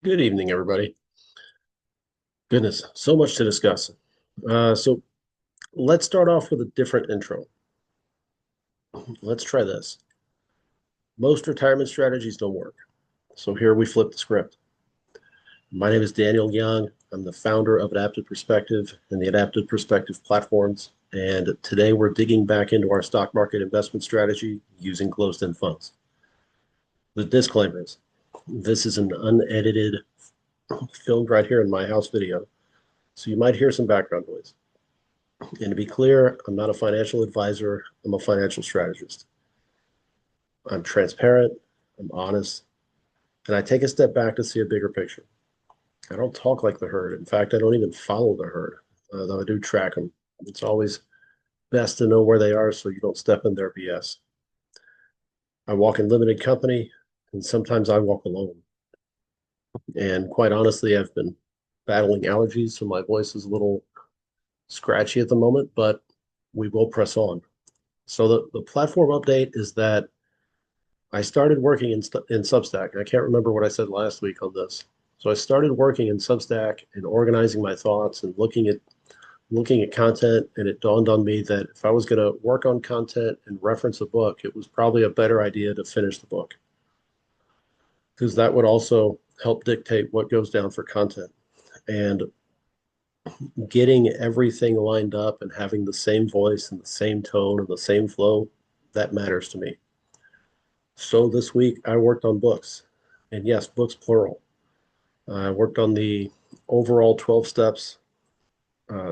Good evening, everybody. Goodness, so much to discuss. So let's start off with a different intro. Let's try this. Most retirement strategies don't work. So here we flip the script. My name is Daniel Young. I'm the founder of Adaptive Perspective and the Adaptive Perspective platforms. And today we're digging back into our stock market investment strategy using closed-end funds. The disclaimer is this is an unedited, filmed right here in my house video. So you might hear some background noise. And to be clear, I'm not a financial advisor. I'm a financial strategist. I'm transparent, I'm honest, and I take a step back to see a bigger picture. I don't talk like the herd. In fact, I don't even follow the herd, though I do track them. It's always best to know where they are so you don't step in their BS. I walk in limited company, and sometimes I walk alone. And quite honestly, I've been battling allergies, so my voice is a little scratchy at the moment, but we will press on. So the platform update is that I started working in Substack. I can't remember what I said last week on this. So I started working in Substack and organizing my thoughts and looking at content. And it dawned on me that if I was going to work on content and reference a book, it was probably a better idea to finish the book because that would also help dictate what goes down for content. And getting everything lined up and having the same voice and the same tone and the same flow, that matters to me. So this week I worked on books, and yes, books plural. I worked on the overall 12 steps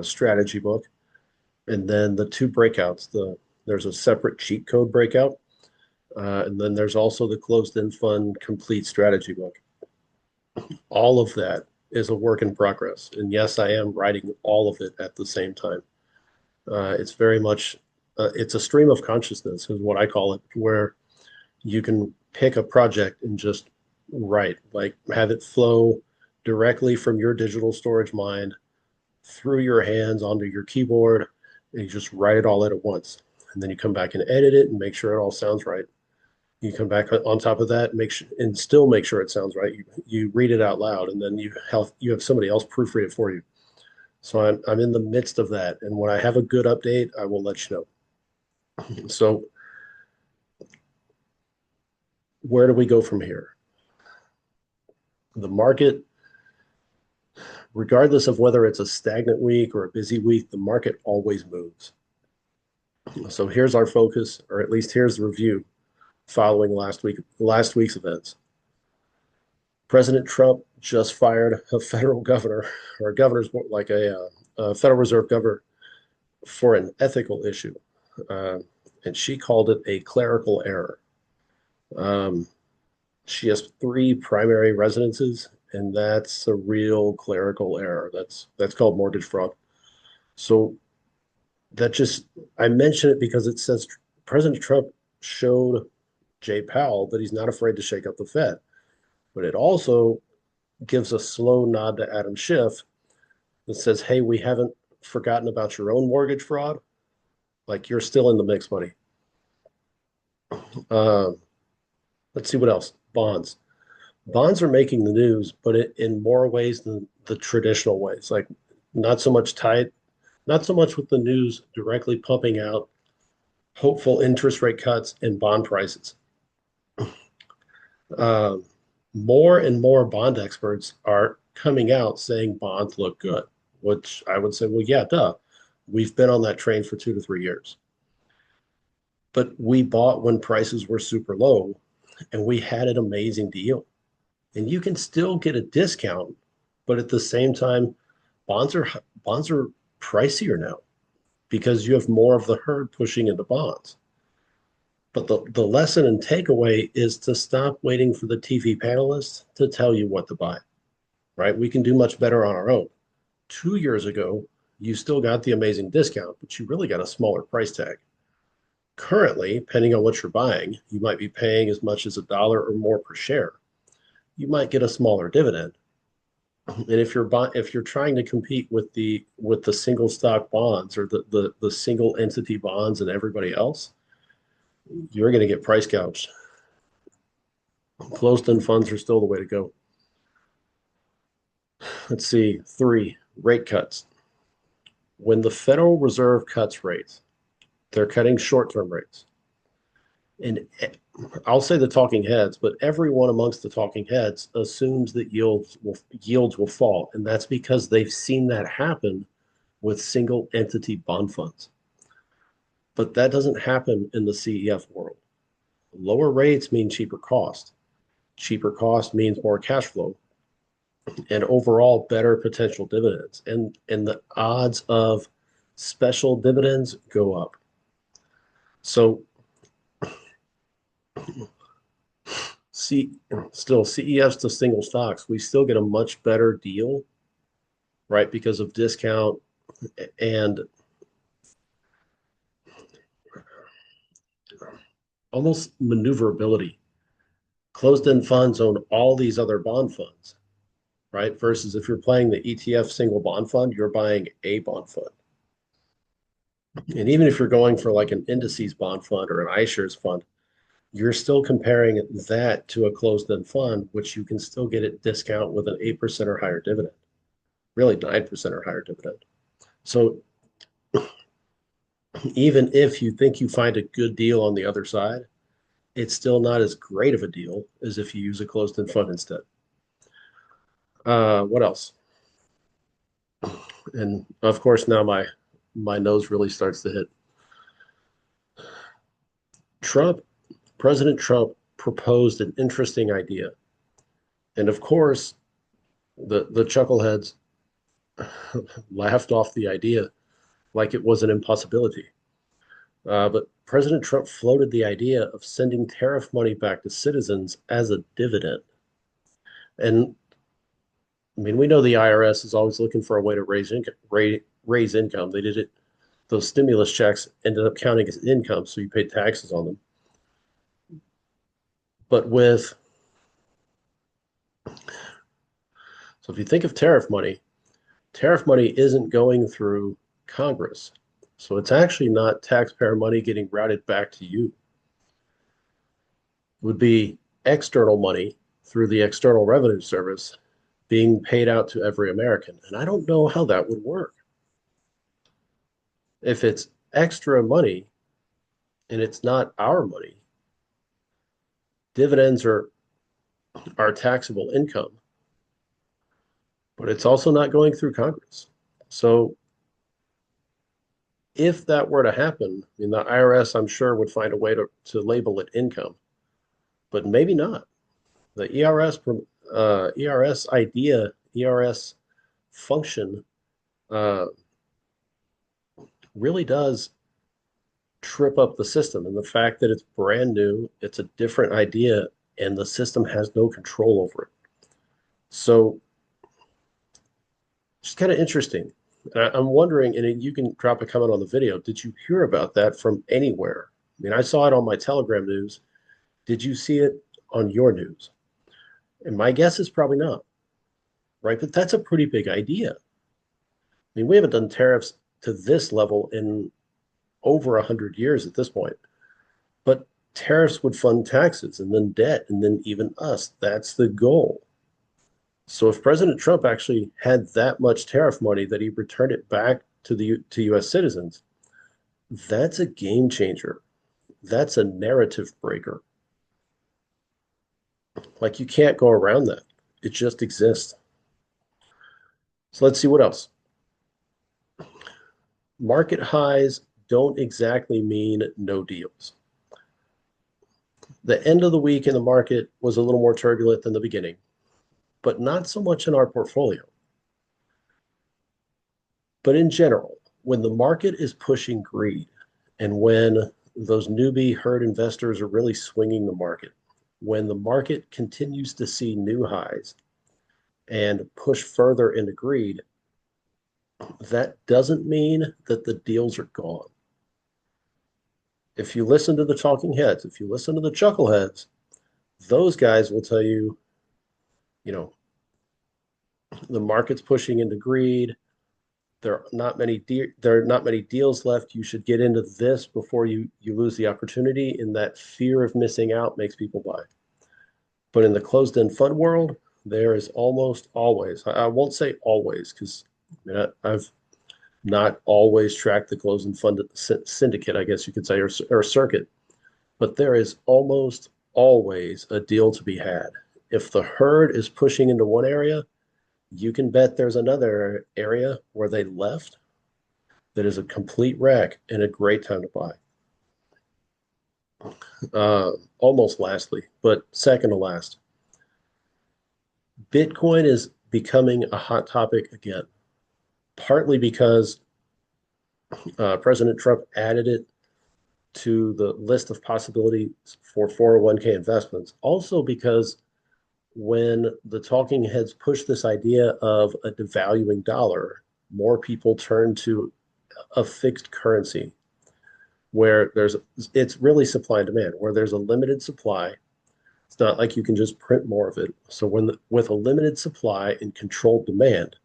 strategy book, and then the two breakouts. There's a separate cheat code breakout, and then there's also the closed-end fund complete strategy book. All of that is a work in progress, and yes, I am writing all of it at the same time. It's very much it's a stream of consciousness, is what I call it, where you can pick a project and just write, like have it flow directly from your digital storage mind through your hands onto your keyboard, and you just write it all out at once. And then you come back and edit it and make sure it all sounds right. You come back on top of that, and still make sure it sounds right. You read it out loud, and then you have somebody else proofread it for you. So I'm in the midst of that, and when I have a good update, I will let you know. So where do we go from here? The market, regardless of whether it's a stagnant week or a busy week, the market always moves. So here's our focus, or at least here's the review following last week's events. President Trump just fired a federal governor, or a governor's like a Federal Reserve governor, for an ethical issue, and she called it a clerical error. Um, she has three primary residences, and that's a real clerical error. That's called mortgage fraud. So that just I mention it because it says President Trump showed Jay Powell that he's not afraid to shake up the Fed, but it also gives a slow nod to Adam Schiff that says, "Hey, we haven't forgotten about your own mortgage fraud. Like you're still in the mix, buddy." Um, let's see what else. Bonds. Bonds are making the news, but in more ways than the traditional ways. Like not so much tied, not so much with the news directly pumping out hopeful interest rate cuts and bond prices. Um, More and more bond experts are coming out saying bonds look good, which I would say, well, yeah, duh. We've been on that train for 2 to 3 years. But we bought when prices were super low and we had an amazing deal. And you can still get a discount, but at the same time, bonds are bonds are pricier now because you have more of the herd pushing into bonds. But the lesson and takeaway is to stop waiting for the TV panelists to tell you what to buy, right? We can do much better on our own. 2 years ago, you still got the amazing discount, but you really got a smaller price tag. Currently, depending on what you're buying, you might be paying as much as $1 or more per share. You might get a smaller dividend. And if you're trying to compete with the single stock bonds or the single entity bonds and everybody else, you're going to get price gouged. Closed-end funds are still the way to go. Let's see, three, rate cuts. When the Federal Reserve cuts rates, they're cutting short-term rates. And I'll say the talking heads, but everyone amongst the talking heads assumes that yields will fall, and that's because they've seen that happen with single entity bond funds. But that doesn't happen in the CEF world. Lower rates mean cheaper cost. Cheaper cost means more cash flow and overall better potential dividends. And the odds of special dividends go up. So still CEFs to single stocks, we still get a much better deal, right? Because of discount and almost maneuverability. Closed-end funds own all these other bond funds, right? Versus if you're playing the ETF single bond fund, you're buying a bond fund. And even if you're going for like an indices bond fund or an iShares fund, you're still comparing that to a closed-end fund, which you can still get at discount with an 8% or higher dividend, really 9% or higher dividend. So even if you think you find a good deal on the other side, it's still not as great of a deal as if you use a closed-end fund instead. What else? And of course, now my nose really starts to hit. President Trump proposed an interesting idea. And of course, the chuckleheads laughed off the idea like it was an impossibility. But President Trump floated the idea of sending tariff money back to citizens as a dividend. And I mean, we know the IRS is always looking for a way to raise income. They did it; those stimulus checks ended up counting as income, so you paid taxes on them. But so if you think of tariff money isn't going through Congress. So it's actually not taxpayer money getting routed back to you. It would be external money through the External Revenue Service being paid out to every American. And I don't know how that would work. If it's extra money and it's not our money, dividends are taxable income, but it's also not going through Congress. So if that were to happen, I mean, the IRS, I'm sure, would find a way to label it income, but maybe not. The ERS function really does trip up the system. And the fact that it's brand new, it's a different idea, and the system has no control over it. So it's kind of interesting. I'm wondering, and you can drop a comment on the video, did you hear about that from anywhere? I mean, I saw it on my Telegram news. Did you see it on your news? And my guess is probably not, right? But that's a pretty big idea. I mean, we haven't done tariffs to this level in over 100 years at this point. But tariffs would fund taxes and then debt and then even us. That's the goal. So if President Trump actually had that much tariff money that he returned it back to US citizens, that's a game changer. That's a narrative breaker. Like you can't go around that. It just exists. So let's see what else. Market highs don't exactly mean no deals. The end of the week in the market was a little more turbulent than the beginning, but not so much in our portfolio. But in general, when the market is pushing greed and when those newbie herd investors are really swinging the market, when the market continues to see new highs and push further into greed, that doesn't mean that the deals are gone. If you listen to the talking heads, if you listen to the chuckleheads, those guys will tell you, you know, the market's pushing into greed. There are not many deals left. You should get into this before you lose the opportunity. And that fear of missing out makes people buy. But in the closed-end fund world, There is almost always, I won't say always, because I've not always tracked the closed-end fund syndicate, I guess you could say, or circuit, but there is almost always a deal to be had. If the herd is pushing into one area, you can bet there's another area where they left that is a complete wreck and a great time to buy. Almost lastly, but second to last, Bitcoin is becoming a hot topic again, partly because President Trump added it to the list of possibilities for 401k investments. Also, because when the talking heads push this idea of a devaluing dollar, more people turn to a fixed currency where it's really supply and demand, where there's a limited supply. It's not like you can just print more of it. So with a limited supply and controlled demand,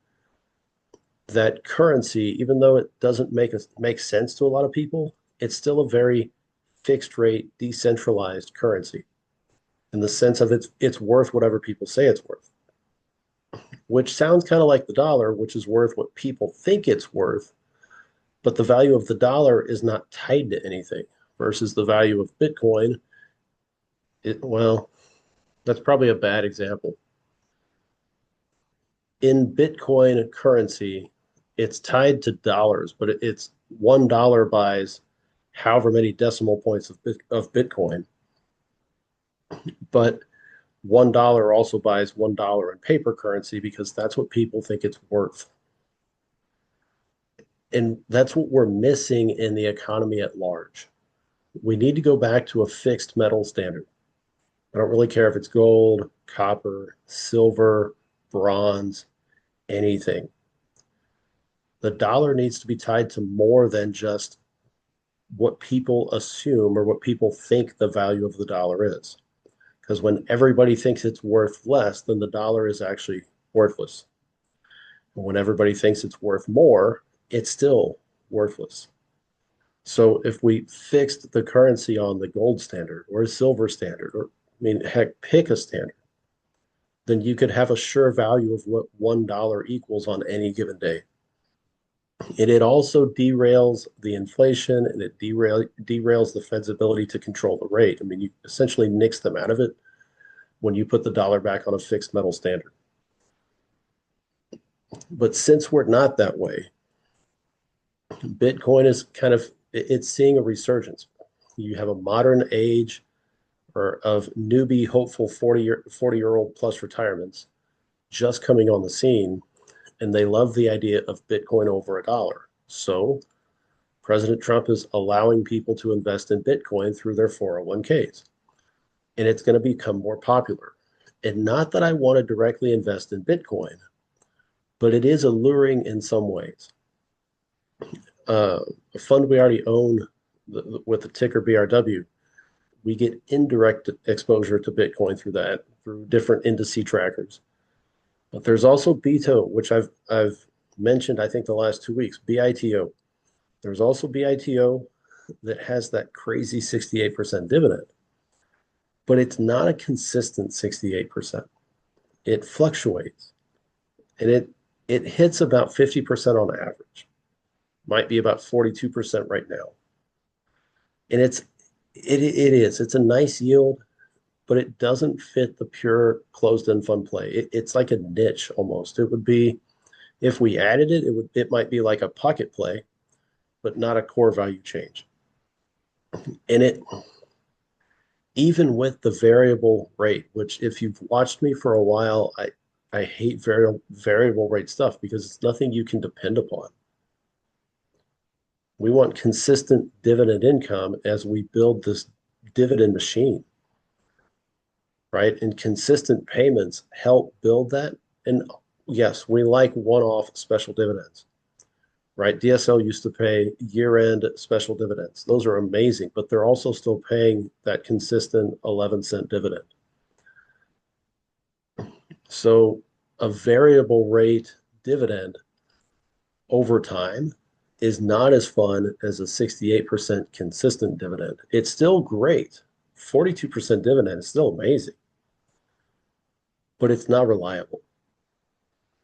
that currency, even though it doesn't make sense to a lot of people, it's still a very fixed rate, decentralized currency in the sense of it's worth whatever people say it's worth, which sounds kind of like the dollar, which is worth what people think it's worth, but the value of the dollar is not tied to anything versus the value of Bitcoin. Well, that's probably a bad example. In Bitcoin currency, it's tied to dollars, but it's $1 buys however many decimal points of Bitcoin. But $1 also buys $1 in paper currency because that's what people think it's worth. And that's what we're missing in the economy at large. We need to go back to a fixed metal standard. I don't really care if it's gold, copper, silver, bronze, anything. The dollar needs to be tied to more than just what people assume or what people think the value of the dollar is. Because when everybody thinks it's worth less, then the dollar is actually worthless. And when everybody thinks it's worth more, it's still worthless. So if we fixed the currency on the gold standard or a silver standard, or I mean, heck, pick a standard, then you could have a sure value of what $1 equals on any given day. And it also derails the inflation and it derails the Fed's ability to control the rate. I mean, you essentially nix them out of it when you put the dollar back on a fixed metal standard. But since we're not that way, Bitcoin is it's seeing a resurgence. You have a modern age or of newbie hopeful 40-year-old plus retirements just coming on the scene, and they love the idea of Bitcoin over a dollar. So President Trump is allowing people to invest in Bitcoin through their 401ks, and it's going to become more popular. And not that I want to directly invest in Bitcoin, but it is alluring in some ways. A fund we already own with the ticker BRW, we get indirect exposure to Bitcoin through different indice trackers. But there's also BITO, which I've mentioned, I think, the last 2 weeks, BITO. There's also BITO that has that crazy 68% dividend, but it's not a consistent 68%. It fluctuates, and it hits about 50% on average. Might be about 42% right now. And it's a nice yield, but it doesn't fit the pure closed-end fund play. It's like a niche almost. It would be, if we added it, it might be like a pocket play, but not a core value change. And it, even with the variable rate, which if you've watched me for a while, I hate variable rate stuff because it's nothing you can depend upon. We want consistent dividend income as we build this dividend machine, right? And consistent payments help build that. And yes, we like one-off special dividends, right? DSL used to pay year-end special dividends. Those are amazing, but they're also still paying that consistent 11-cent dividend. So a variable rate dividend over time is not as fun as a 68% consistent dividend. It's still great. 42% dividend is still amazing. but it's not reliable,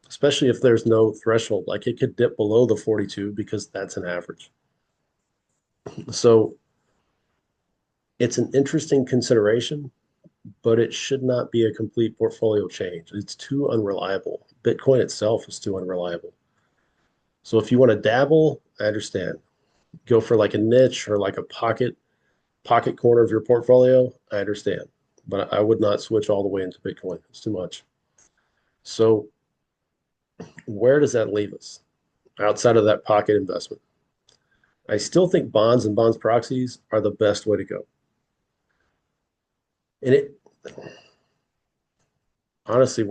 especially if there's no threshold. Like it could dip below the 42 because that's an average. So it's an interesting consideration, but it should not be a complete portfolio change. It's too unreliable. Bitcoin itself is too unreliable. So if you want to dabble, I understand. Go for like a niche or like a pocket corner of your portfolio, I understand. But I would not switch all the way into Bitcoin. It's too much. So where does that leave us outside of that pocket investment? I still think bonds and bonds proxies are the best way to go. And it honestly,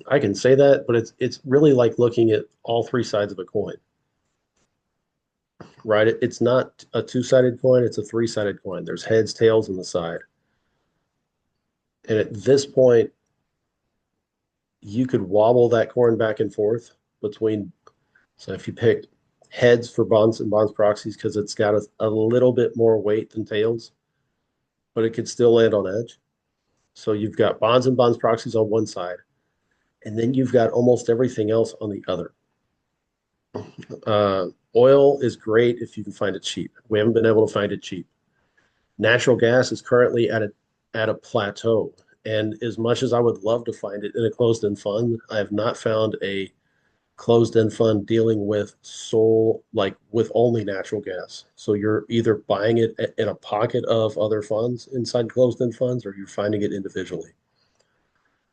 I can say that, but it's really like looking at all three sides of a coin, right? It's not a two-sided coin, it's a three-sided coin. There's heads, tails, and the side. And at this point, you could wobble that coin back and forth between. So if you picked heads for bonds and bonds proxies because it's got a little bit more weight than tails, but it could still land on edge. So you've got bonds and bonds proxies on one side, and then you've got almost everything else on the other. Oil is great if you can find it cheap. We haven't been able to find it cheap. Natural gas is currently at a plateau, and as much as I would love to find it in a closed-end fund, I have not found a closed-end fund dealing with like with only natural gas. So you're either buying it in a pocket of other funds inside closed-end funds, or you're finding it individually,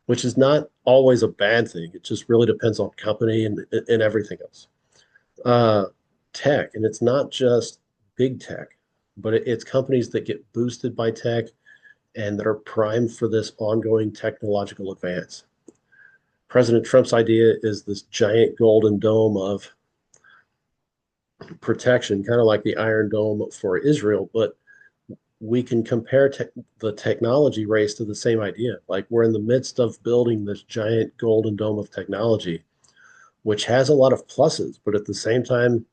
which is not always a bad thing. It just really depends on company and everything else. Uh, Tech, and it's not just big tech, but it's companies that get boosted by tech and that are primed for this ongoing technological advance. President Trump's idea is this giant golden dome of protection, kind of like the Iron Dome for Israel, but we can compare the technology race to the same idea. Like we're in the midst of building this giant golden dome of technology, which has a lot of pluses, but at the same time,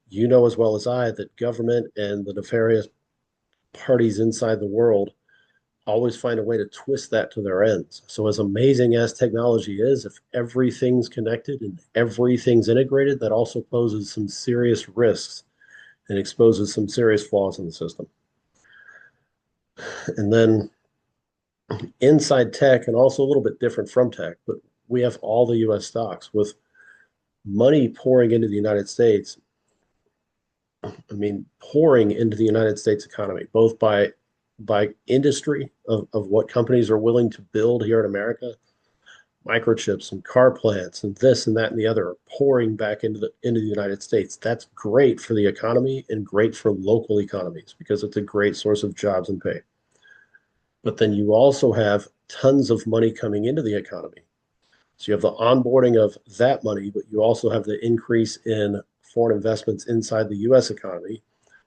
you know as well as I that government and the nefarious parties inside the world always find a way to twist that to their ends. So, as amazing as technology is, if everything's connected and everything's integrated, that also poses some serious risks and exposes some serious flaws in the system. And then inside tech, and also a little bit different from tech, but we have all the US stocks with money pouring into the United States. I mean, pouring into the United States economy, both by industry of what companies are willing to build here in America, microchips and car plants and this and that and the other are pouring back into the United States. That's great for the economy and great for local economies because it's a great source of jobs and pay. But then you also have tons of money coming into the economy. So you have the onboarding of that money, but you also have the increase in foreign investments inside the US economy.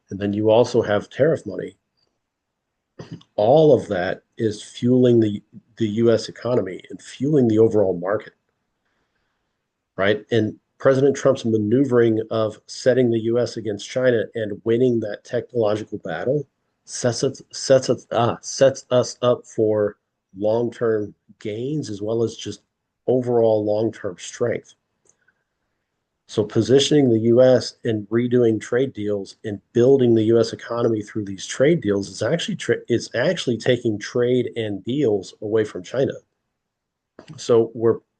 And then you also have tariff money. All of that is fueling the US economy and fueling the overall market, right? And President Trump's maneuvering of setting the US against China and winning that technological battle sets us up for long-term gains as well as just overall long-term strength. So positioning the U.S. and redoing trade deals and building the U.S. economy through these trade deals is actually taking trade and deals away from China. So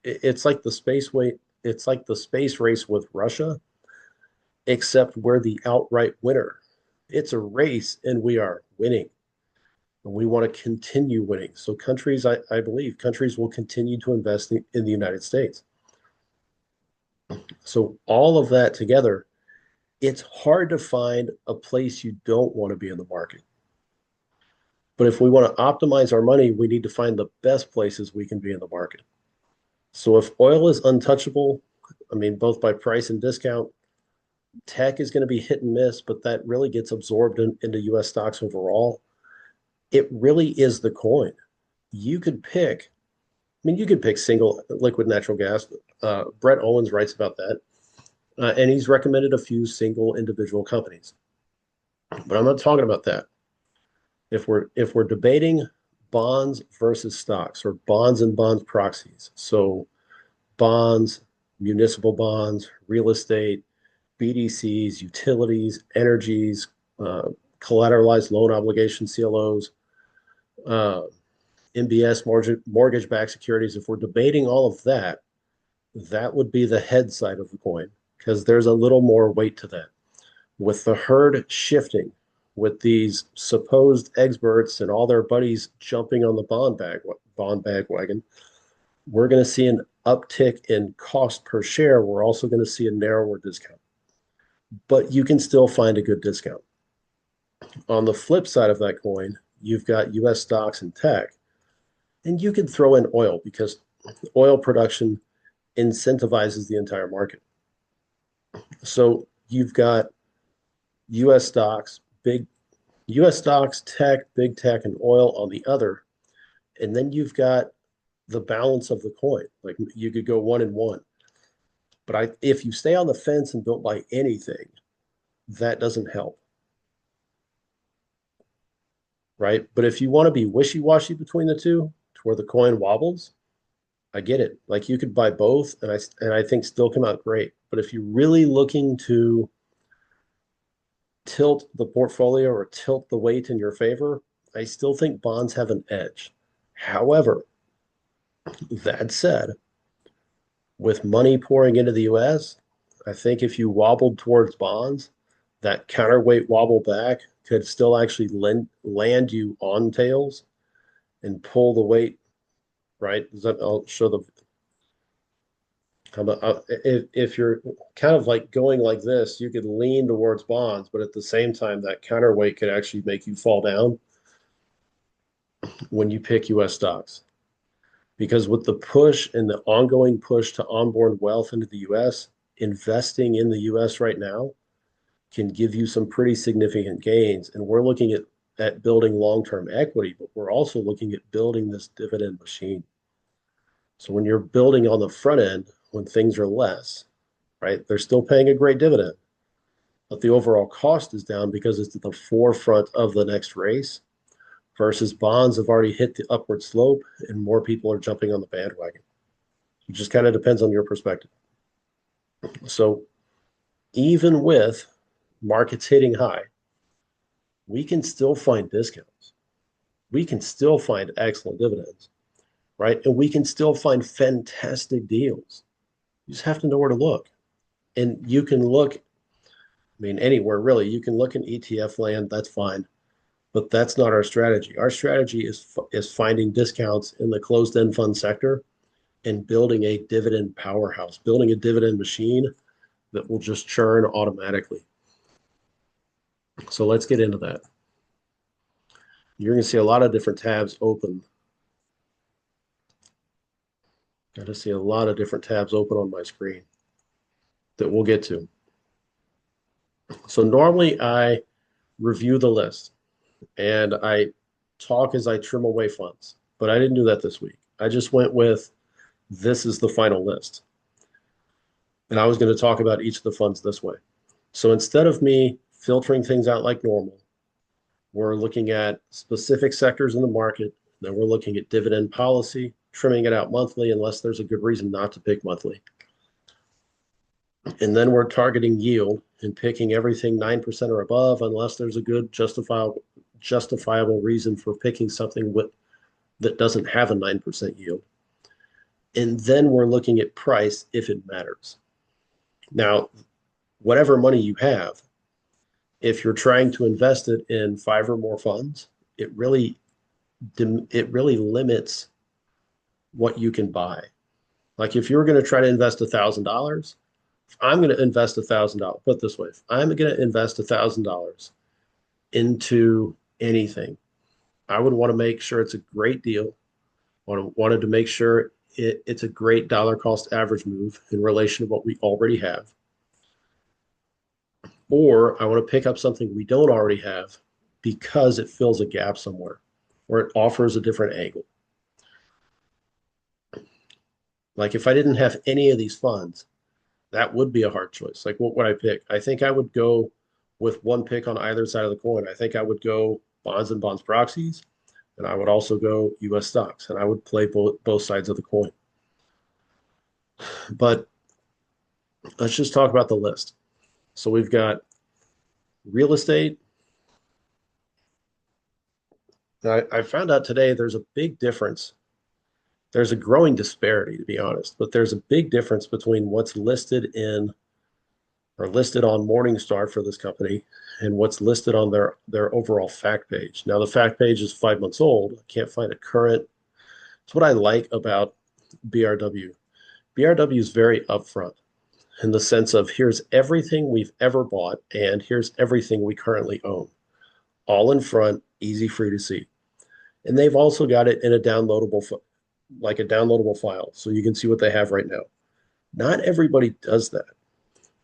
it's like the it's like the space race with Russia, except we're the outright winner. It's a race and we are winning. And we want to continue winning. So I believe countries will continue to invest in the United States. So all of that together, it's hard to find a place you don't want to be in the market. But if we want to optimize our money, we need to find the best places we can be in the market. So if oil is untouchable, I mean, both by price and discount, tech is going to be hit and miss, but that really gets absorbed into US stocks overall. It really is the coin. You could pick, you could pick single liquid natural gas. Brett Owens writes about that. And he's recommended a few single individual companies. But I'm not talking about that. If we're debating bonds versus stocks or bonds and bonds proxies. So bonds, municipal bonds, real estate, BDCs, utilities, energies, uh, collateralized loan obligation CLOs, uh, MBS, mortgage-backed securities. If we're debating all of that, that would be the head side of the coin because there's a little more weight to that. With the herd shifting, with these supposed experts and all their buddies jumping on the bond bandwagon, we're going to see an uptick in cost per share. We're also going to see a narrower discount, but you can still find a good discount. On the flip side of that coin, you've got US stocks and tech, and you can throw in oil because oil production incentivizes the entire market. So you've got US stocks, big US stocks, tech, big tech, and oil on the other. And then you've got the balance of the coin. Like you could go one and one. But if you stay on the fence and don't buy anything, that doesn't help. Right. But if you want to be wishy-washy between the two to where the coin wobbles, I get it. Like you could buy both and I think still come out great. But if you're really looking to tilt the portfolio or tilt the weight in your favor, I still think bonds have an edge. However, that said, with money pouring into the US, I think if you wobbled towards bonds, that counterweight wobble back could still actually land you on tails and pull the weight, right? I'll show the if you're kind of like going like this, you could lean towards bonds, but at the same time, that counterweight could actually make you fall down when you pick US stocks. Because with the push and the ongoing push to onboard wealth into the US, investing in the US right now can give you some pretty significant gains. And we're looking at building long-term equity, but we're also looking at building this dividend machine. So when you're building on the front end, when things are less, right, they're still paying a great dividend, but the overall cost is down because it's at the forefront of the next race versus bonds have already hit the upward slope and more people are jumping on the bandwagon. It just kind of depends on your perspective. So even with markets hitting high, we can still find discounts. We can still find excellent dividends, right? And we can still find fantastic deals. You just have to know where to look. And you can look, I mean, anywhere really. You can look in ETF land, that's fine. But that's not our strategy. Our strategy is finding discounts in the closed-end fund sector and building a dividend powerhouse, building a dividend machine that will just churn automatically. So let's get into that. You're going to see a lot of different tabs open. Got to see a lot of different tabs open on my screen that we'll get to. So normally I review the list and I talk as I trim away funds, but I didn't do that this week. I just went with this is the final list. And I was going to talk about each of the funds this way. So instead of me filtering things out like normal, we're looking at specific sectors in the market. Then we're looking at dividend policy, trimming it out monthly unless there's a good reason not to pick monthly. And then we're targeting yield and picking everything 9% or above unless there's a good justifiable reason for picking something that doesn't have a 9% yield. And then we're looking at price if it matters. Now, whatever money you have, if you're trying to invest it in 5 or more funds, it really limits what you can buy. Like if you're going to try to invest $1,000, I'm going to invest $1,000. Put it this way, if I'm going to invest $1,000 into anything, I would want to make sure it's a great deal. Wanted to make sure it's a great dollar cost average move in relation to what we already have. Or I want to pick up something we don't already have because it fills a gap somewhere or it offers a different angle. Like if I didn't have any of these funds, that would be a hard choice. Like what would I pick? I think I would go with one pick on either side of the coin. I think I would go bonds and bonds proxies, and I would also go US stocks, and I would play both sides of the coin. But let's just talk about the list. So we've got real estate. I found out today there's a big difference. There's a growing disparity, to be honest, but there's a big difference between what's listed in or listed on Morningstar for this company and what's listed on their overall fact page. Now, the fact page is 5 months old. I can't find a current. It's what I like about BRW. BRW is very upfront in the sense of here's everything we've ever bought and here's everything we currently own, all in front, easy for you to see. And they've also got it in a like a downloadable file, so you can see what they have right now. Not everybody does that,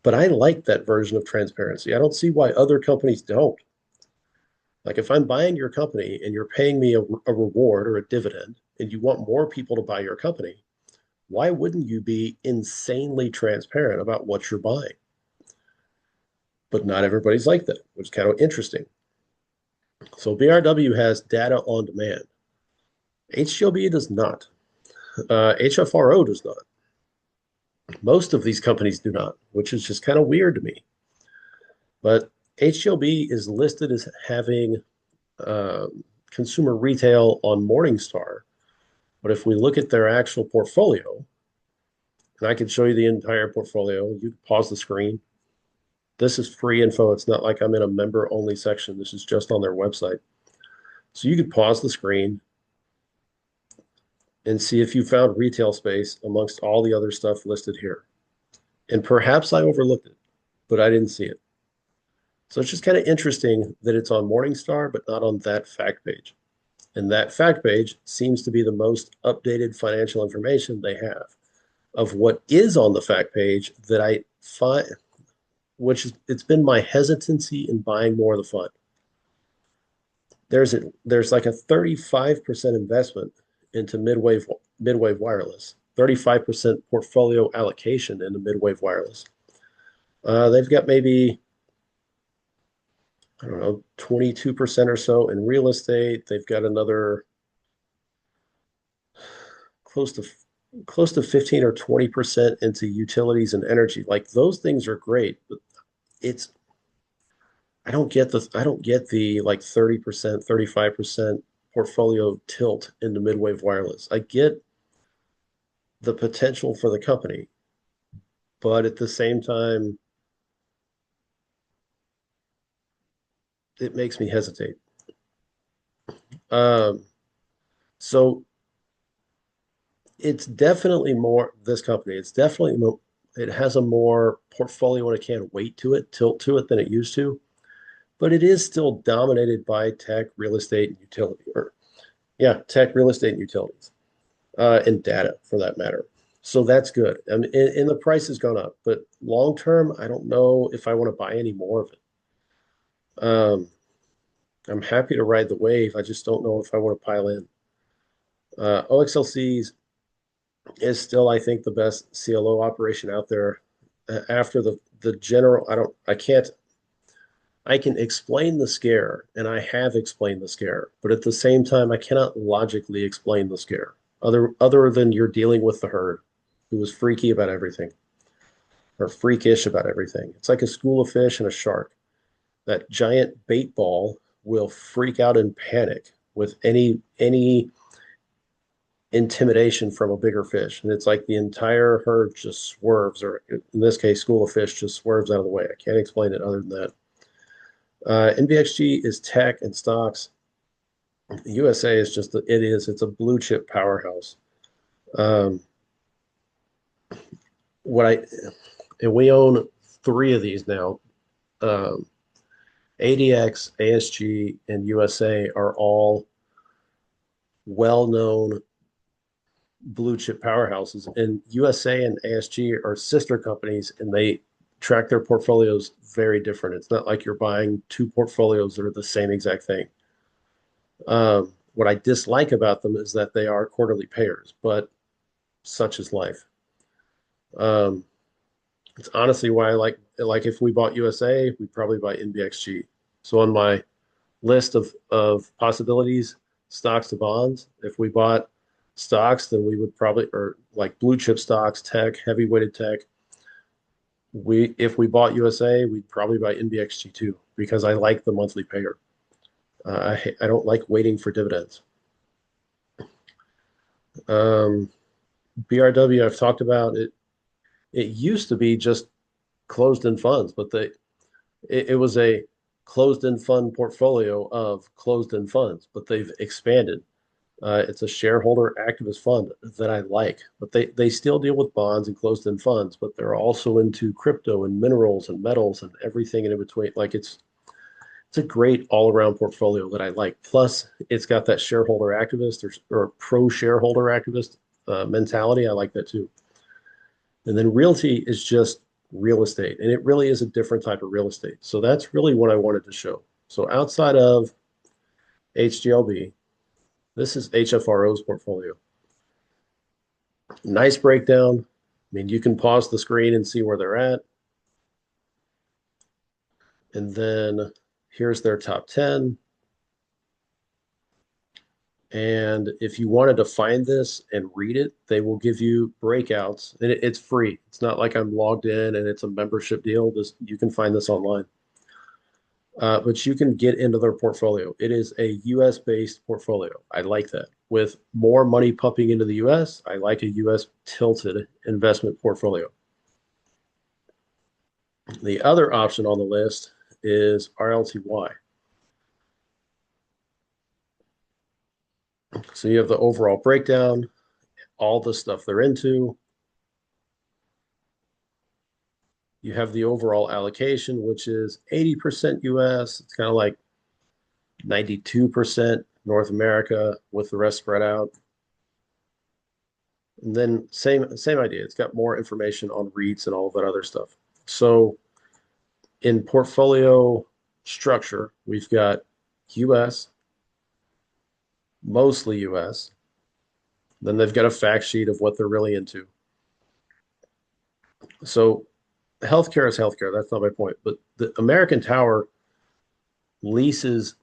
but I like that version of transparency. I don't see why other companies don't. Like if I'm buying your company and you're paying me a reward or a dividend and you want more people to buy your company, why wouldn't you be insanely transparent about what you're buying? But not everybody's like that, which is kind of interesting. So BRW has data on demand. HGLB does not. HFRO does not. Most of these companies do not, which is just kind of weird to me. But HGLB is listed as having consumer retail on Morningstar. But if we look at their actual portfolio, and I can show you the entire portfolio, you can pause the screen. This is free info. It's not like I'm in a member only section. This is just on their website. So you could pause the screen and see if you found retail space amongst all the other stuff listed here. And perhaps I overlooked it, but I didn't see it. So it's just kind of interesting that it's on Morningstar, but not on that fact page. And that fact page seems to be the most updated financial information they have. Of what is on the fact page that I find, which is, it's been my hesitancy in buying more of the fund. There's like a 35% investment into midwave wireless, 35% portfolio allocation into midwave wireless. They've got maybe, I don't know, 22% or so in real estate. They've got another close to close to 15 or 20% into utilities and energy. Like those things are great, but it's I don't get the like 30%, 35% portfolio tilt into midwave wireless. I get the potential for the company, but at the same time, it makes me hesitate. Um, so it's definitely more this company. It's definitely it has a more portfolio and a can weight to it, tilt to it than it used to, but it is still dominated by tech, real estate, and utility, or yeah, tech, real estate, and utilities, and data for that matter. So that's good. I mean, and the price has gone up, but long term, I don't know if I want to buy any more of it. I'm happy to ride the wave. I just don't know if I want to pile in. OXLCs is still, I think, the best CLO operation out there. After the general, I can't. I can explain the scare, and I have explained the scare, but at the same time, I cannot logically explain the scare. Other than you're dealing with the herd, who was freaky about everything, or freakish about everything. It's like a school of fish and a shark. That giant bait ball will freak out and panic with any intimidation from a bigger fish. And it's like the entire herd just swerves, or in this case, school of fish just swerves out of the way. I can't explain it other than that. NBXG is tech and stocks. USA is just, it's a blue chip powerhouse. Um, what I, and we own three of these now. Um, ADX, ASG, and USA are all well known blue chip powerhouses, and USA and ASG are sister companies, and they track their portfolios very different. It's not like you're buying two portfolios that are the same exact thing. What I dislike about them is that they are quarterly payers, but such is life. Um, it's honestly why I like if we bought USA, we'd probably buy NBXG. So on my list of possibilities, stocks to bonds. If we bought stocks, then we would probably, or like blue chip stocks, tech, heavy weighted tech. If we bought USA, we'd probably buy NBXG too because I like the monthly payer. I don't like waiting for dividends. Um, BRW, I've talked about it. It used to be just closed-end funds, but it was a closed-end fund portfolio of closed-end funds, but they've expanded. It's a shareholder activist fund that I like, but they still deal with bonds and closed-end funds, but they're also into crypto and minerals and metals and everything in between. Like it's a great all-around portfolio that I like. Plus, it's got that shareholder activist or pro shareholder activist mentality. I like that too. And then realty is just real estate, and it really is a different type of real estate. So that's really what I wanted to show. So outside of HGLB, this is HFRO's portfolio. Nice breakdown. I mean, you can pause the screen and see where they're at. And then here's their top 10. And if you wanted to find this and read it, they will give you breakouts. And it's free. It's not like I'm logged in and it's a membership deal. You can find this online. But you can get into their portfolio. It is a US based portfolio. I like that. With more money pumping into the US, I like a US tilted investment portfolio. The other option on the list is RLTY. So you have the overall breakdown, all the stuff they're into. You have the overall allocation, which is 80% US. It's kind of like 92% North America with the rest spread out. And then same idea. It's got more information on REITs and all of that other stuff. So in portfolio structure, we've got US, mostly US. Then they've got a fact sheet of what they're really into. So healthcare is healthcare. That's not my point. But the American Tower leases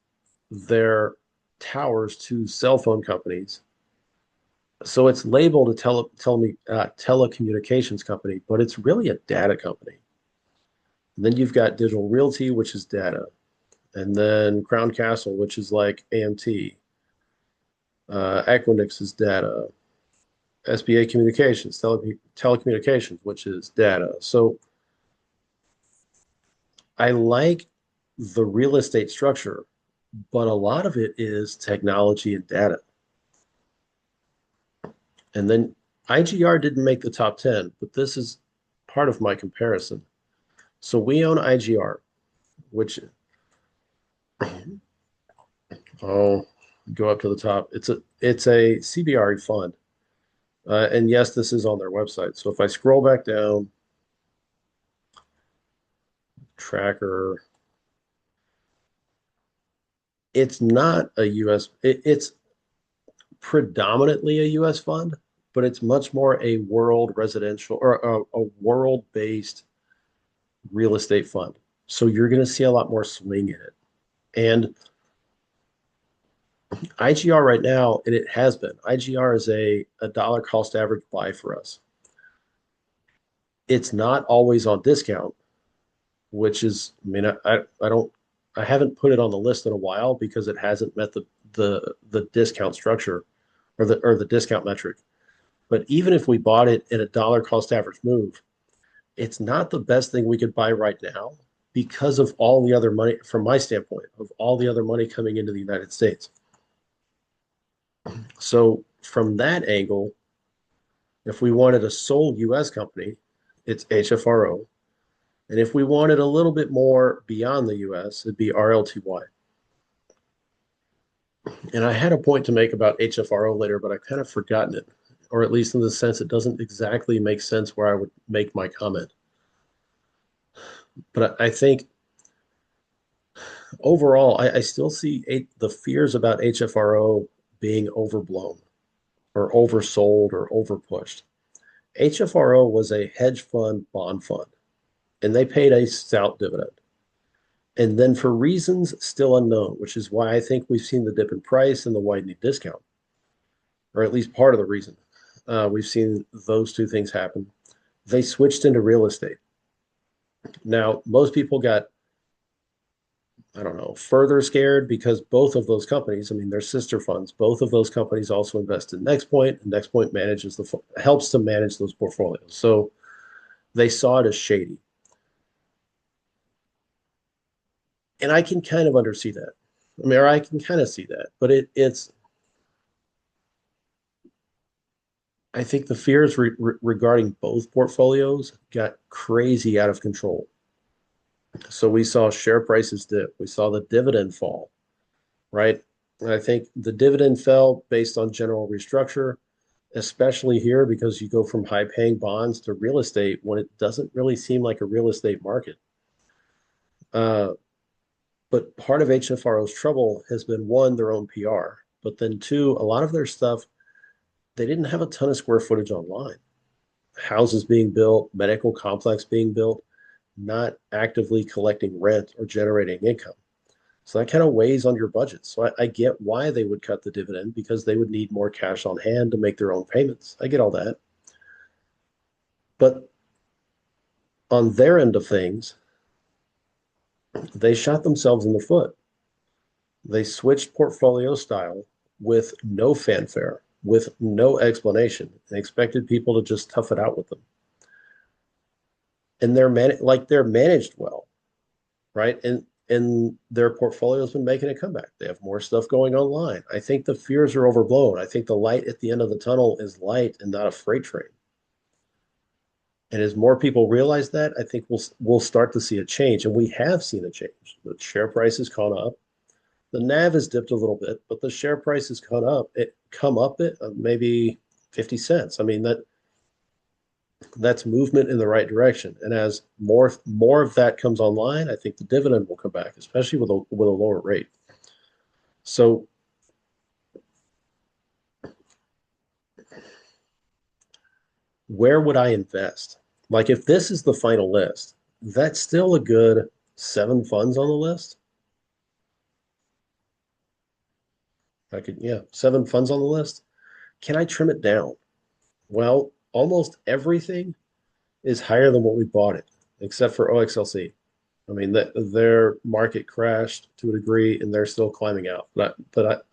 their towers to cell phone companies. So it's labeled a telecommunications company, but it's really a data company. And then you've got Digital Realty, which is data, and then Crown Castle, which is like AMT. Equinix is data. SBA Communications, telecommunications, which is data. So I like the real estate structure, but a lot of it is technology and data. And then IGR didn't make the top 10, but this is part of my comparison. So we own IGR, which, oh, go up to the top. It's a CBRE fund. And yes, this is on their website. So if I scroll back down, tracker, it's not a US, it's predominantly a US fund, but it's much more a world residential or a world-based real estate fund. So you're going to see a lot more swing in it. And IGR right now, and it has been, IGR is a dollar cost average buy for us. It's not always on discount, which is, I mean, I haven't put it on the list in a while because it hasn't met the discount structure or the discount metric. But even if we bought it in a dollar cost average move, it's not the best thing we could buy right now because of all the other money, from my standpoint, of all the other money coming into the United States. So from that angle, if we wanted a sole US company, it's HFRO. And if we wanted a little bit more beyond the US, it'd be RLTY. And I had a point to make about HFRO later, but I've kind of forgotten it, or at least in the sense it doesn't exactly make sense where I would make my comment. But I think overall, I still see the fears about HFRO being overblown or oversold or overpushed. HFRO was a hedge fund bond fund, and they paid a stout dividend. And then for reasons still unknown, which is why I think we've seen the dip in price and the widening discount, or at least part of the reason. We've seen those two things happen. They switched into real estate. Now, most people got, I don't know, further scared because both of those companies, I mean, they're sister funds. Both of those companies also invest in NextPoint, and NextPoint helps to manage those portfolios. So they saw it as shady. And I can kind of undersee that. I mean, or I can kind of see that, but it's I think the fears regarding both portfolios got crazy out of control. So we saw share prices dip. We saw the dividend fall, right? And I think the dividend fell based on general restructure, especially here because you go from high paying bonds to real estate when it doesn't really seem like a real estate market. Uh, but part of HFRO's trouble has been one, their own PR, but then two, a lot of their stuff, they didn't have a ton of square footage online. Houses being built, medical complex being built, not actively collecting rent or generating income. So that kind of weighs on your budget. So I get why they would cut the dividend because they would need more cash on hand to make their own payments. I get all that. But on their end of things, they shot themselves in the foot. They switched portfolio style with no fanfare, with no explanation, and expected people to just tough it out with them. And they're managed well, right? And their portfolio has been making a comeback. They have more stuff going online. I think the fears are overblown. I think the light at the end of the tunnel is light and not a freight train. And as more people realize that, I think we'll start to see a change. And we have seen a change. The share price has gone up. The NAV has dipped a little bit, but the share price has gone up. It come up it maybe 50 cents. I mean that's movement in the right direction. And as more of that comes online, I think the dividend will come back, especially with a lower rate. So where would I invest? Like if this is the final list, that's still a good 7 funds on the list. I could, yeah, 7 funds on the list. Can I trim it down? Well, almost everything is higher than what we bought it, except for OXLC. I mean, their market crashed to a degree, and they're still climbing out. But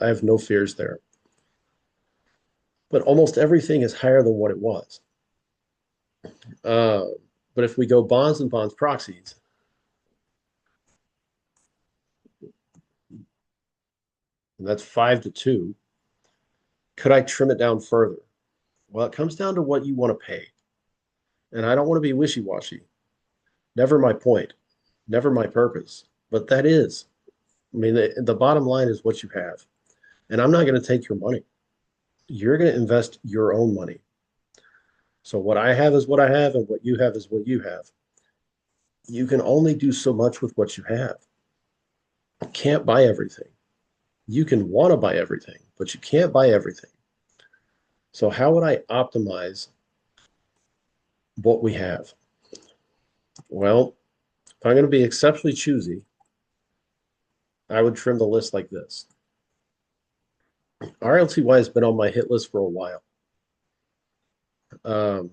I have no fears there. But almost everything is higher than what it was. Uh, but if we go bonds and bonds proxies, and that's 5 to 2, could I trim it down further? Well, it comes down to what you want to pay. And I don't want to be wishy-washy. Never my point, never my purpose. But that is, I mean, the bottom line is what you have. And I'm not going to take your money. You're going to invest your own money. So what I have is what I have, and what you have is what you have. You can only do so much with what you have. You can't buy everything. You can want to buy everything, but you can't buy everything. So how would I optimize what we have? Well, if I'm going to be exceptionally choosy, I would trim the list like this. RLTY has been on my hit list for a while. Um,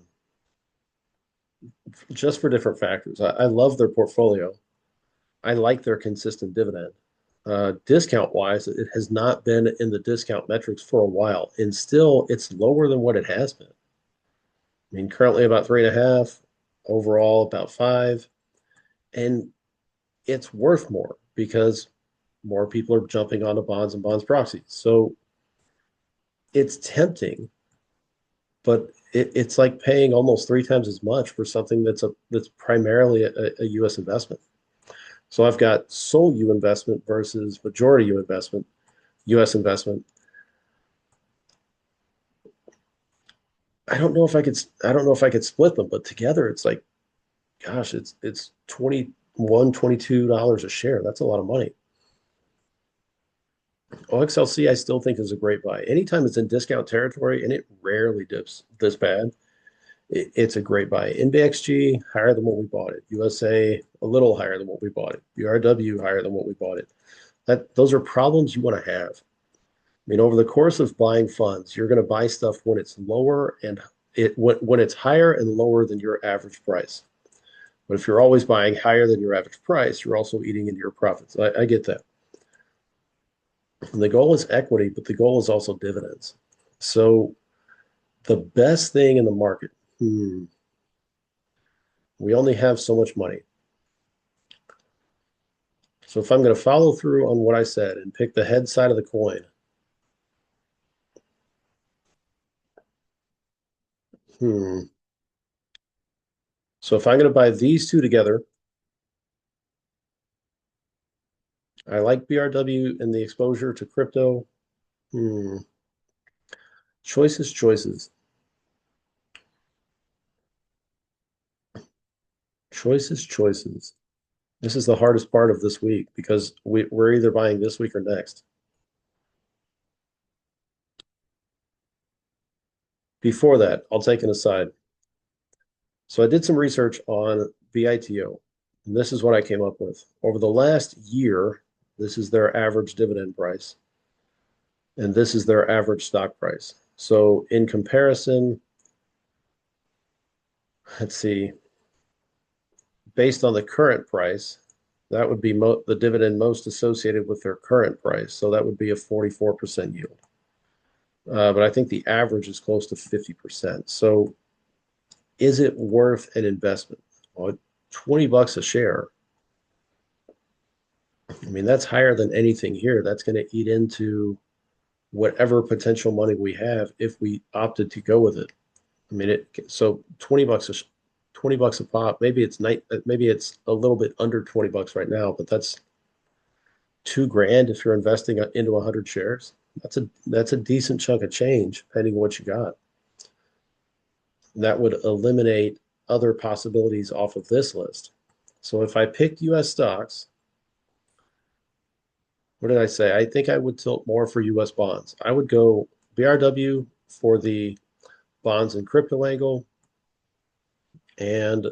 just for different factors. I love their portfolio. I like their consistent dividend. Discount wise, it has not been in the discount metrics for a while, and still it's lower than what it has been. I mean, currently about 3.5, overall about 5, and it's worth more because more people are jumping onto bonds and bonds proxies. So it's tempting, but it's like paying almost 3 times as much for something that's primarily a U.S. investment. So I've got sole U investment versus majority U investment, U.S. investment. I don't know if I could split them, but together it's like, gosh, it's 21, $22 a share. That's a lot of money. OXLC I still think is a great buy. Anytime it's in discount territory, and it rarely dips this bad, it's a great buy. NBXG higher than what we bought it. USA a little higher than what we bought it. BRW higher than what we bought it. Those are problems you want to have. I mean, over the course of buying funds, you're going to buy stuff when it's lower and when it's higher and lower than your average price. But if you're always buying higher than your average price, you're also eating into your profits. I get that. And the goal is equity, but the goal is also dividends. So the best thing in the market, we only have so much money. So if I'm going to follow through on what I said and pick the head side of the coin, hmm. So if I'm going to buy these two together, I like BRW and the exposure to crypto. Hmm. Choices, choices, choices, choices. This is the hardest part of this week because we're either buying this week or next. Before that, I'll take an aside. So I did some research on BITO, and this is what I came up with. Over the last year, this is their average dividend price, and this is their average stock price. So in comparison, let's see, based on the current price, that would be the dividend most associated with their current price. So that would be a 44% yield. But I think the average is close to 50%. So is it worth an investment? Well, $20 a share. I mean, that's higher than anything here. That's going to eat into whatever potential money we have if we opted to go with it. I mean, so $20 a pop. Maybe it's a little bit under $20 right now, but that's 2 grand if you're investing into 100 shares. That's a decent chunk of change, depending on what you got. That would eliminate other possibilities off of this list. So if I picked US stocks, what did I say? I think I would tilt more for US bonds. I would go BRW for the bonds and crypto angle, and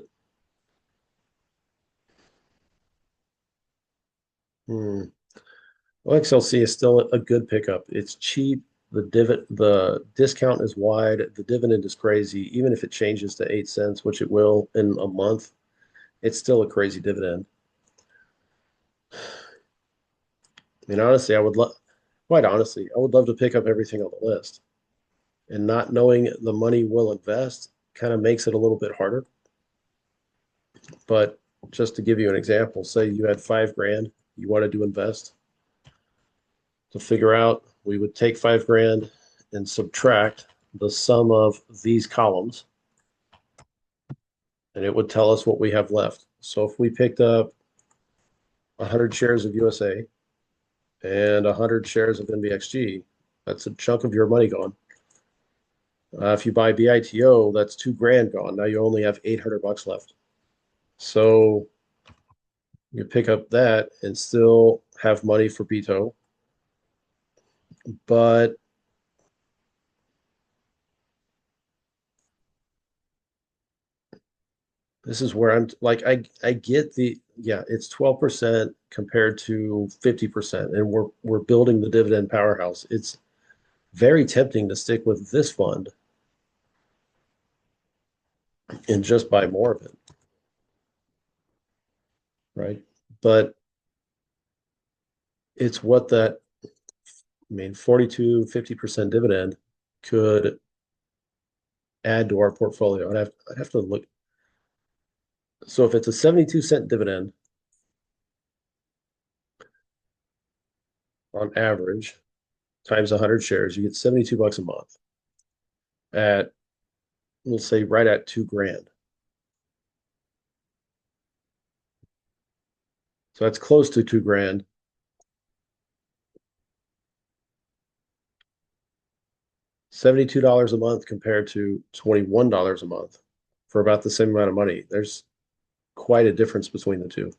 hmm, XLC is still a good pickup. It's cheap. The discount is wide. The dividend is crazy. Even if it changes to 8 cents, which it will in a month, it's still a crazy dividend. I mean, honestly, quite honestly, I would love to pick up everything on the list. And not knowing the money we'll invest kind of makes it a little bit harder. But just to give you an example, say you had 5 grand you wanted to invest. To figure out, we would take 5 grand and subtract the sum of these columns, and it would tell us what we have left. So if we picked up 100 shares of USA and 100 shares of NBXG, that's a chunk of your money gone. If you buy BITO, that's 2 grand gone. Now you only have $800 left. So you pick up that and still have money for BITO, but this is where I'm like, I get yeah, it's 12% compared to 50%, and we're building the dividend powerhouse. It's very tempting to stick with this fund and just buy more of it, right? But it's what that, I mean, 42, 50% dividend could add to our portfolio. I'd have to look. So if it's a 72-cent dividend on average times 100 shares, you get $72 a month at, let's say, right at 2 grand. So that's close to 2 grand. $72 a month compared to $21 a month for about the same amount of money. There's quite a difference between the two.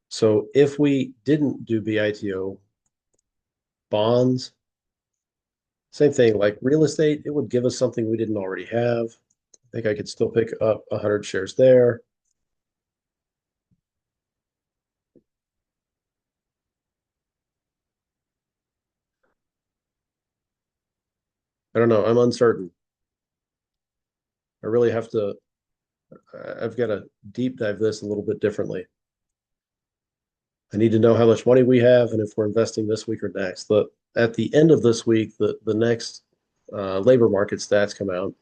So if we didn't do BITO, bonds Same thing, like real estate, it would give us something we didn't already have. I think I could still pick up 100 shares there. I don't know. I'm uncertain. I really have to, I've got to deep dive this a little bit differently. I need to know how much money we have and if we're investing this week or next. At the end of this week, the next labor market stats come out.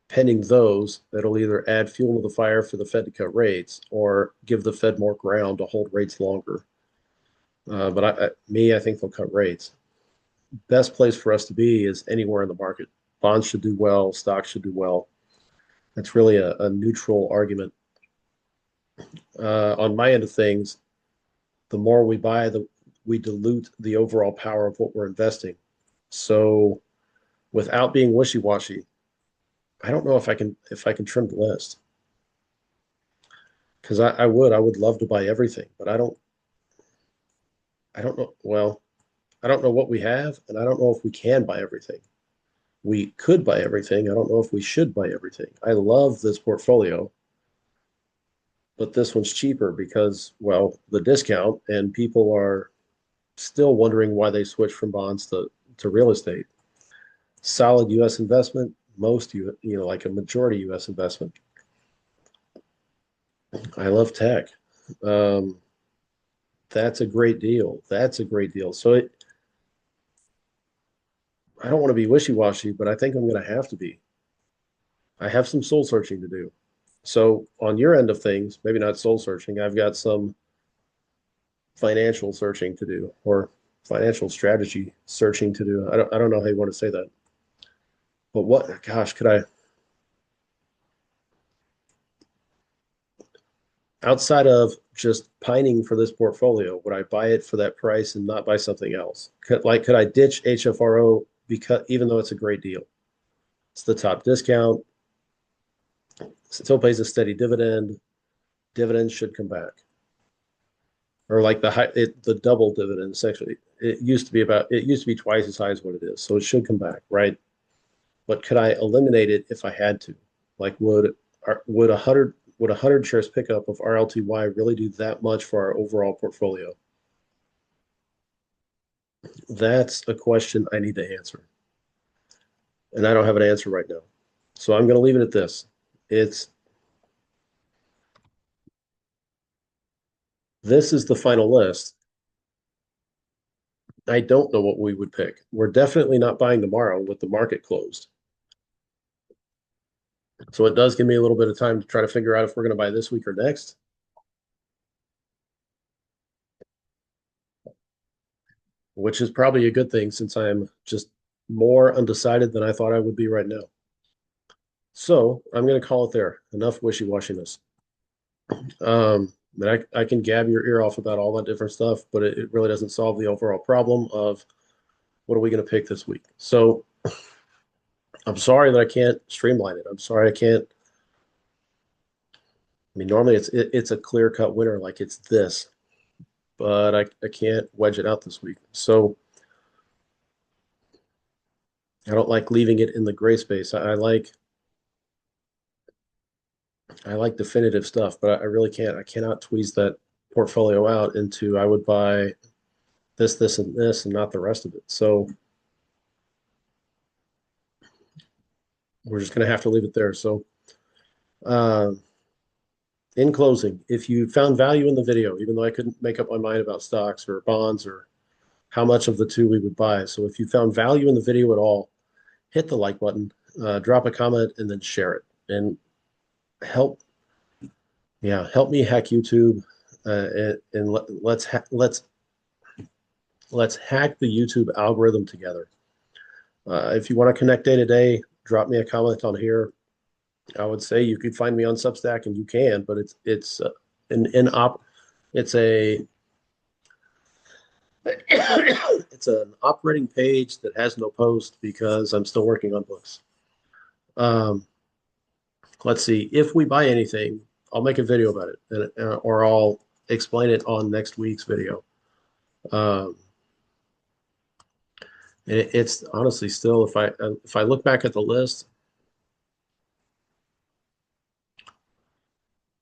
Pending those, that'll either add fuel to the fire for the Fed to cut rates or give the Fed more ground to hold rates longer. But I think they'll cut rates. Best place for us to be is anywhere in the market. Bonds should do well, stocks should do well. That's really a neutral argument. On my end of things, the more we buy, the we dilute the overall power of what we're investing. So without being wishy-washy, I don't know if I can trim the list because I would love to buy everything, but I don't know. Well, I don't know what we have, and I don't know if we can buy everything. We could buy everything. I don't know if we should buy everything. I love this portfolio, but this one's cheaper because, well, the discount, and people are still wondering why they switch from bonds to real estate. Solid U.S. investment, like a majority U.S. investment. I love tech. Um, that's a great deal. That's a great deal. I don't want to be wishy-washy, but I think I'm going to have to be. I have some soul searching to do. So on your end of things, maybe not soul searching, I've got some financial searching to do or financial strategy searching to do. I don't know how you want to say that. But what, gosh, could I, outside of just pining for this portfolio, would I buy it for that price and not buy something else? Could I ditch HFRO because even though it's a great deal? It's the top discount, still pays a steady dividend. Dividends should come back. Or like the double dividend essentially. It used to be twice as high as what it is. So it should come back, right? But could I eliminate it if I had to? Like would a hundred shares pickup of RLTY really do that much for our overall portfolio? That's a question I need to answer. And I don't have an answer right now. So I'm going to leave it at this. It's This is the final list. I don't know what we would pick. We're definitely not buying tomorrow with the market closed. So it does give me a little bit of time to try to figure out if we're going to buy this week or next, which is probably a good thing since I'm just more undecided than I thought I would be right now. So I'm going to call it there. Enough wishy-washiness. And I can gab your ear off about all that different stuff, but it really doesn't solve the overall problem of what are we going to pick this week. So I'm sorry that I can't streamline it. I'm sorry I can't. I mean, normally it's a clear cut winner, like it's this, but I can't wedge it out this week. So I don't like leaving it in the gray space. I like definitive stuff, but I really can't. I cannot tweeze that portfolio out into I would buy this, and this, and not the rest of it. So we're just going to have to leave it there. So, uh, in closing, if you found value in the video, even though I couldn't make up my mind about stocks or bonds or how much of the two we would buy, so if you found value in the video at all, hit the like button, drop a comment, and then share it. And help, yeah, help me hack YouTube, and let's hack the YouTube algorithm together. If you want to connect day to day, drop me a comment on here. I would say you could find me on Substack, and you can, but an op it's a it's an operating page that has no post because I'm still working on books. Um, let's see. If we buy anything, I'll make a video about it, or I'll explain it on next week's video. Um, And it's honestly still, if I look back at the list,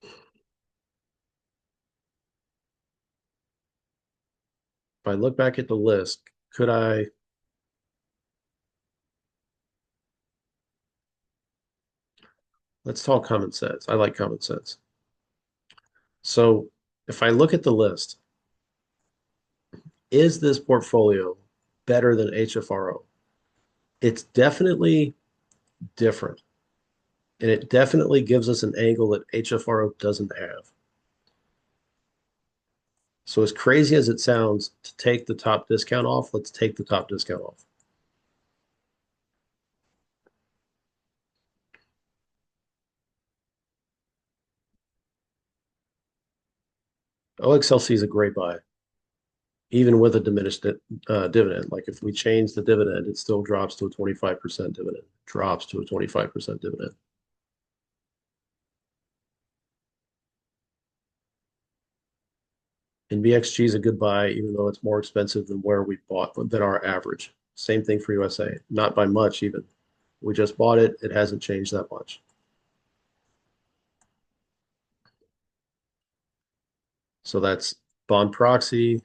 if I look back at the list, could I, let's talk common sense. I like common sense. So if I look at the list, is this portfolio better than HFRO? It's definitely different. And it definitely gives us an angle that HFRO doesn't have. So as crazy as it sounds to take the top discount off, let's take the top discount off. OXLC is a great buy, even with a diminished dividend. Like if we change the dividend, it still drops to a 25% dividend, drops to a 25% dividend. And BXG is a good buy, even though it's more expensive than where we bought than our average. Same thing for USA, not by much even. We just bought it. It hasn't changed that much. So that's bond proxy,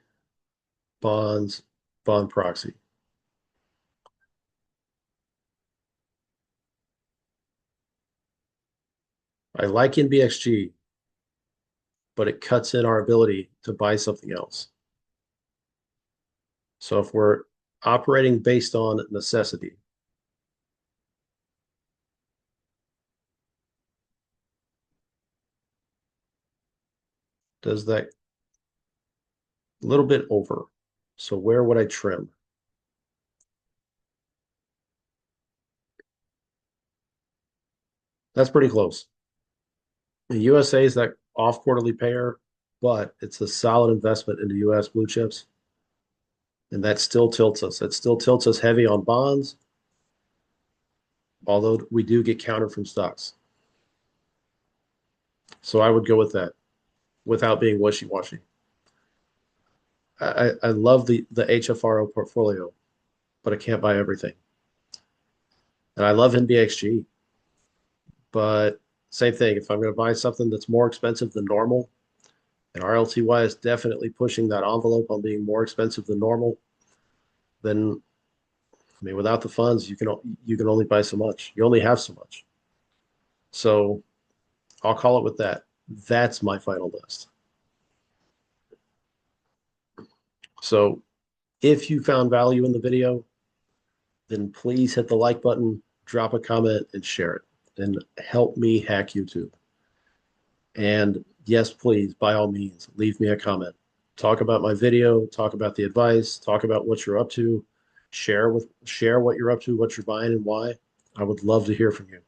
bonds, bond proxy. I like NBXG, but it cuts in our ability to buy something else. So if we're operating based on necessity, does that a little bit over? So where would I trim? That's pretty close. The USA is that off quarterly payer, but it's a solid investment into US blue chips. And that still tilts us. That still tilts us heavy on bonds, although we do get countered from stocks. So I would go with that without being wishy-washy. I love the HFRO portfolio, but I can't buy everything. And I love NBXG, but same thing. If I'm going to buy something that's more expensive than normal, and RLTY is definitely pushing that envelope on being more expensive than normal, then I mean, without the funds, you can only buy so much. You only have so much. So I'll call it with that. That's my final list. So if you found value in the video, then please hit the like button, drop a comment, and share it, and help me hack YouTube. And yes, please, by all means, leave me a comment. Talk about my video, talk about the advice, talk about what you're up to, share what you're up to, what you're buying and why. I would love to hear from you.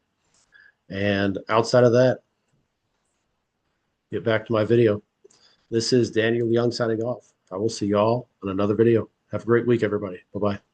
And outside of that, get back to my video. This is Daniel Young signing off. I will see y'all in another video. Have a great week, everybody. Bye-bye.